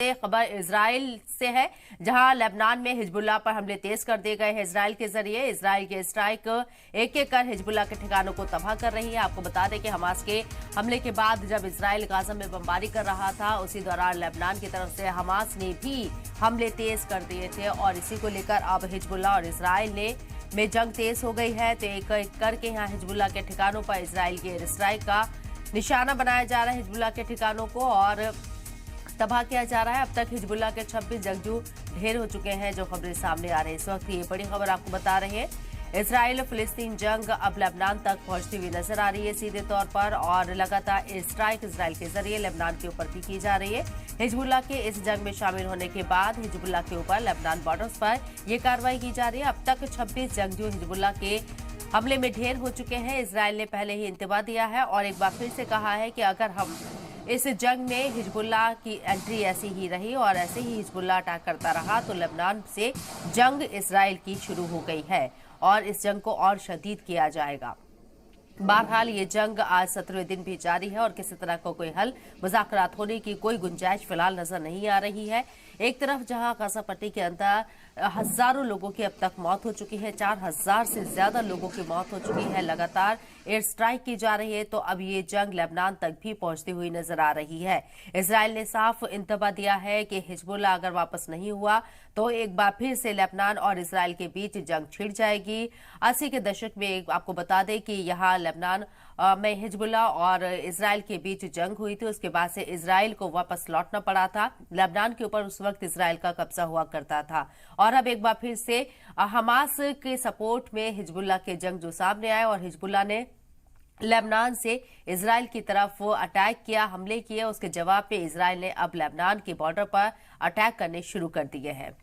खबर इजराइल से है, जहां लेबनान में हिजबुल्लाह पर हमले तेज कर दिए गए हैं इजराइल के जरिए। इजराइल के स्ट्राइक एक एक कर हिजबुल्लाह के ठिकानों को तबाह कर रही है। आपको बता दें कि हमास के हमले के बाद जब इजराइल गाजा में बमबारी कर रहा था, उसी दौरान लेबनान की तरफ से हमास ने भी हमले तेज कर दिए थे और इसी को लेकर अब हिजबुल्लाह और इजराइल में जंग तेज हो गई है। तो एक एक करके यहाँ हिजबुल्लाह के ठिकानों पर इजराइल के स्ट्राइक का निशाना बनाया जा रहा है हिजबुल्लाह के ठिकानों को और तबाह किया जा रहा है। अब तक हिजबुल्लाह के 26 जंगजू ढेर हो चुके हैं, जो खबरें सामने आ रही है। इस वक्त ये बड़ी खबर आपको बता रहे हैं, इजराइल फिलिस्तीन जंग अब लेबनान तक पहुंचती हुई नजर आ रही है सीधे तौर पर और लगातार स्ट्राइक इजराइल के जरिए लेबनान के ऊपर भी की जा रही है। हिजबुल्लाह के इस जंग में शामिल होने के बाद हिजबुल्लाह के ऊपर लेबनान बॉर्डर्स पर यह कार्रवाई की जा रही है। अब तक 26 जंगजू हिजबुल्लाह के हमले में ढेर हो चुके हैं। इजराइल ने पहले ही इंतबा दिया है और एक बार फिर से कहा है कि अगर हम इस जंग में हिजबुल्लाह की एंट्री ऐसी ही रही और ऐसे ही हिजबुल्लाह अटैक करता रहा तो लेबनान से जंग इजराइल की शुरू हो गई है और इस जंग को और शदीद किया जाएगा। बहरहाल ये जंग आज 17वें दिन भी जारी है और किसी तरह का कोई हल मुज़ाकरात होने की कोई गुंजाइश फिलहाल नजर नहीं आ रही है। एक तरफ जहां गाजा पट्टी के अंदर हजारों लोगों की अब तक मौत हो चुकी है, 4000 से ज्यादा लोगों की मौत हो चुकी है, लगातार एयर स्ट्राइक की जा रही है, तो अब ये जंग लेबनान तक भी पहुंचती हुई नजर आ रही है। इजराइल ने साफ इंतबा दिया है कि हिजबुल्लाह अगर वापस नहीं हुआ तो एक बार फिर से लेबनान और इजराइल के बीच जंग छिड़ जाएगी। 80 के दशक में आपको बता दें कि यहाँ लेबनान में हिजबुल्लाह और इजराइल के बीच जंग हुई थी, उसके बाद से इजराइल को वापस लौटना पड़ा था। लेबनान के ऊपर उस वक्त इजराइल का कब्जा हुआ करता था और अब एक बार फिर से हमास के सपोर्ट में हिजबुल्लाह के जंग जो सामने आए और हिजबुल्लाह ने लेबनान से इजराइल की तरफ अटैक किया, हमले किए। उसके जवाब पे इजराइल ने अब लेबनान के बॉर्डर पर अटैक करने शुरू कर दिए हैं।